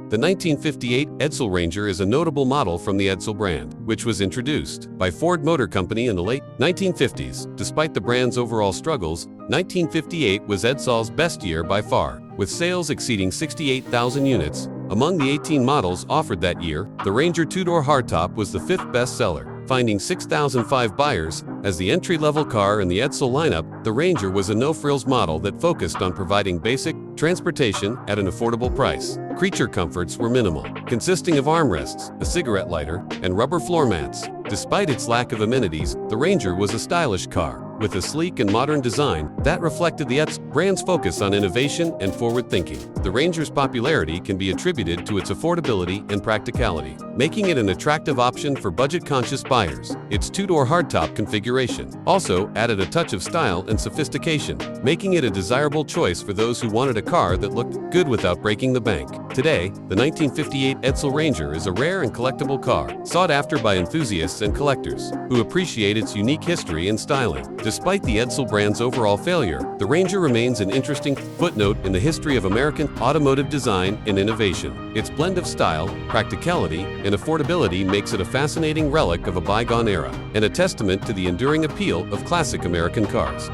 The 1958 Edsel Ranger is a notable model from the Edsel brand, which was introduced by Ford Motor Company in the late 1950s. Despite the brand's overall struggles, 1958 was Edsel's best year by far, with sales exceeding 68,000 units. Among the 18 models offered that year, the Ranger two-door hardtop was the fifth best-seller, finding 6,005 buyers. As the entry-level car in the Edsel lineup, the Ranger was a no-frills model that focused on providing basic transportation at an affordable price. Creature comforts were minimal, consisting of armrests, a cigarette lighter, and rubber floor mats. Despite its lack of amenities, the Ranger was a stylish car, with a sleek and modern design that reflected the Edsel brand's focus on innovation and forward thinking. The Ranger's popularity can be attributed to its affordability and practicality, making it an attractive option for budget-conscious buyers. Its two-door hardtop configuration also added a touch of style and sophistication, making it a desirable choice for those who wanted a car that looked good without breaking the bank. Today, the 1958 Edsel Ranger is a rare and collectible car, sought after by enthusiasts and collectors who appreciate its unique history and styling. Despite the Edsel brand's overall failure, the Ranger remains an interesting footnote in the history of American automotive design and innovation. Its blend of style, practicality, and affordability makes it a fascinating relic of a bygone era, and a testament to the enduring appeal of classic American cars.